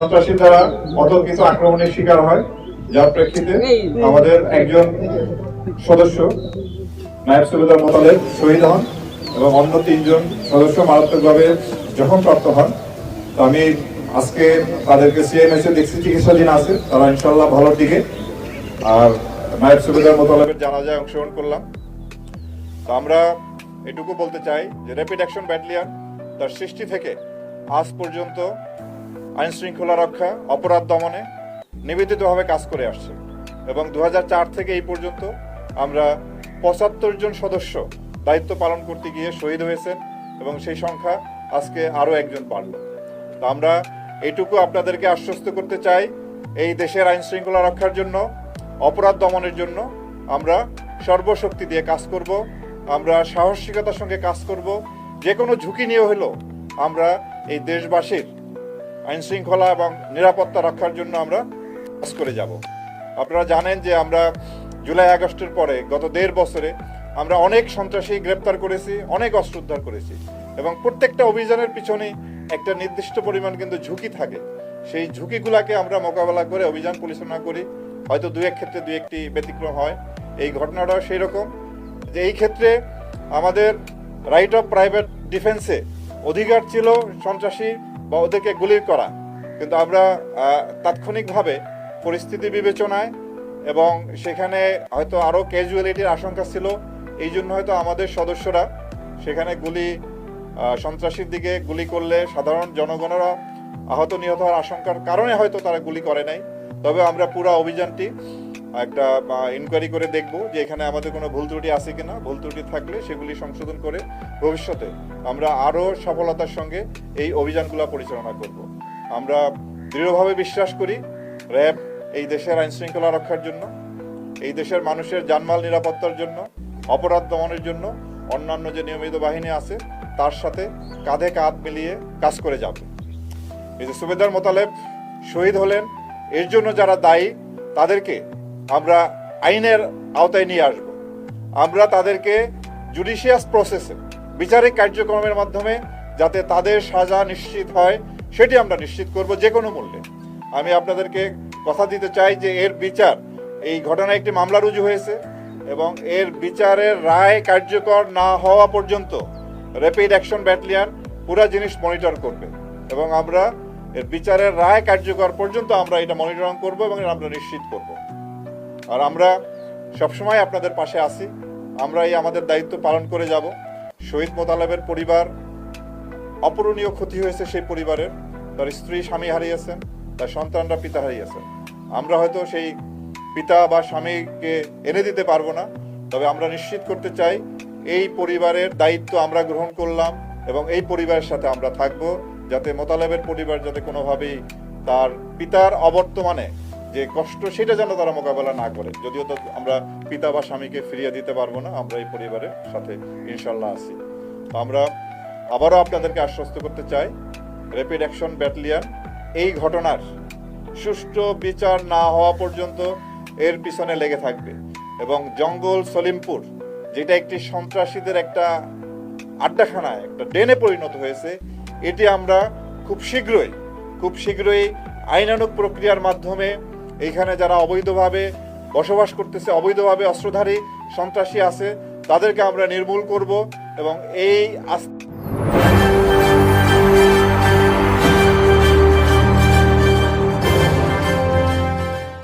সন্ত্রাসী দ্বারা অতর্কিত আক্রমণের শিকার হয়, যার প্রেক্ষিতে আমাদের একজন সদস্য নায়েব সুবেদার মোতালেব শহীদ হন এবং অন্য 3 জন সদস্য মারাত্মকভাবে জখমপ্রাপ্ত হন। তো আমি আজকে তাদেরকে সিএমএস এ দেখছি চিকিৎসাধীন আছে, তারা ইনশাল্লাহ ভালোর দিকে। আর নায়েব সুবেদার মোতালেবের জানাজায় অংশগ্রহণ করলাম। তো আমরা এটুকু বলতে চাই যে র্যাপিড অ্যাকশন ব্যাটালিয়ন তার সৃষ্টি থেকে আজ পর্যন্ত আইন শৃঙ্খলা রক্ষা, অপরাধ দমনে নিবেদিতভাবে কাজ করে আসছে এবং 2004 থেকে এই পর্যন্ত আমরা 75 জন সদস্য দায়িত্ব পালন করতে গিয়ে শহীদ হয়েছেন এবং সেই সংখ্যা আজকে আরও একজন বাড়ল। তো আমরা এইটুকু আপনাদেরকে আশ্বস্ত করতে চাই, এই দেশের আইন শৃঙ্খলা রক্ষার জন্য, অপরাধ দমনের জন্য আমরা সর্বশক্তি দিয়ে কাজ করব, আমরা সাহসিকতার সঙ্গে কাজ করব, যে কোনো ঝুঁকি নিয়ে হলেও আমরা এই দেশবাসীর আইন শৃঙ্খলা এবং নিরাপত্তা রক্ষার জন্য আমরা কাজ করে যাব। আপনারা জানেন যে আমরা জুলাই আগস্টের পরে গত 1.5 বছরে আমরা অনেক সন্ত্রাসী গ্রেপ্তার করেছি, অনেক অস্ত্র উদ্ধার করেছি এবং প্রত্যেকটা অভিযানের পিছনে একটা নির্দিষ্ট পরিমাণ কিন্তু ঝুঁকি থাকে। সেই ঝুঁকিগুলোকে আমরা মোকাবেলা করে অভিযান পরিচালনা করি। হয়তো 2-1 ক্ষেত্রে 2-1টি ব্যতিক্রম হয়। এই ঘটনাটাও সেই রকম যে এই ক্ষেত্রে আমাদের রাইট অফ প্রাইভেট ডিফেন্সে অধিকার ছিল সন্ত্রাসী বা ওদেরকে গুলি করা, কিন্তু আমরা তাৎক্ষণিকভাবে পরিস্থিতি বিবেচনায় এবং সেখানে হয়তো আরও ক্যাজুয়ালিটির আশঙ্কা ছিল, এই জন্য হয়তো আমাদের সদস্যরা সেখানে সন্ত্রাসীর দিকে গুলি করলে সাধারণ জনগণেরা আহত নিহত হওয়ার আশঙ্কার কারণে হয়তো তারা গুলি করে নাই। তবে আমরা পুরো অভিযানটি একটা ইনকোয়ারি করে দেখব যে এখানে আমাদের কোনো ভুল ত্রুটি আছে কিনা। ভুল ত্রুটি থাকলে সেগুলি সংশোধন করে ভবিষ্যতে আমরা আরও সফলতার সঙ্গে এই অভিযানগুলো পরিচালনা করব। আমরা দৃঢ়ভাবে বিশ্বাস করি র্যাব এই দেশের আইন শৃঙ্খলা রক্ষার জন্য, এই দেশের মানুষের জানমাল নিরাপত্তার জন্য, অপরাধ দমনের জন্য অন্যান্য যে নিয়মিত বাহিনী আছে তার সাথে কাঁধে কাঁধ মিলিয়ে কাজ করে যাবে। এই যে সুবেদার মোতালেব শহীদ হলেন, এর জন্য যারা দায়ী তাদেরকে আমরা আইনের আওতায় নিয়ে আসব। আমরা তাদেরকে জুডিশিয়াস প্রসেসে, বিচারিক কার্যক্রমের মাধ্যমে যাতে তাদের সাজা নিশ্চিত হয় সেটি আমরা নিশ্চিত করব যে কোনো মূল্যে। আমি আপনাদেরকে কথা দিতে চাই যে এর বিচার, এই ঘটনায় একটি মামলা রুজু হয়েছে এবং এর বিচারের রায় কার্যকর না হওয়া পর্যন্ত র্যাপিড অ্যাকশন ব্যাটালিয়ন পুরো জিনিস মনিটর করবে এবং আমরা এর বিচারের রায় কার্যকর পর্যন্ত আমরা এটা মনিটরিং করব এবং আমরা নিশ্চিত করব। আর আমরা সবসময় আপনাদের পাশে আছি, আমরা এই আমাদের দায়িত্ব পালন করে যাব। শহীদ মোতালেবের পরিবার, অপূরণীয় ক্ষতি হয়েছে সেই পরিবারের, তার স্ত্রী স্বামী হারিয়েছেন, তার সন্তানরা পিতা হারিয়েছেন। আমরা হয়তো সেই পিতা বা স্বামীকে এনে দিতে পারবো না, তবে আমরা নিশ্চিত করতে চাই এই পরিবারের দায়িত্ব আমরা গ্রহণ করলাম এবং এই পরিবারের সাথে আমরা থাকব, যাতে মোতালেবের পরিবার যাতে কোনোভাবেই তার পিতার অবর্তমানে যে কষ্ট সেটা যেন তারা মোকাবেলা না করে। যদিও তো আমরা পিতা বা স্বামীকে ফিরিয়ে দিতে পারবো না, আমরা এই পরিবারের সাথে ইনশাল্লাহ আছি। তো আমরা আবারও আপনাদেরকে আশ্বস্ত করতে চাই র্যাপিড অ্যাকশন ব্যাটালিয়ন এই ঘটনার সুষ্ঠু বিচার না হওয়া পর্যন্ত এর পিছনে লেগে থাকবে এবং জঙ্গল সলিমপুর, যেটা একটি সন্ত্রাসীদের একটা আড্ডাখানায়, একটা ডেনে পরিণত হয়েছে, এটি আমরা খুব শীঘ্রই আইনানুগ প্রক্রিয়ার মাধ্যমে এইখানে যারা অবৈধভাবে বসবাস করতেছে, অবৈধভাবে অস্ত্রধারী সন্ত্রাসী আছে, তাদেরকে আমরা নির্মূল করব এবং এই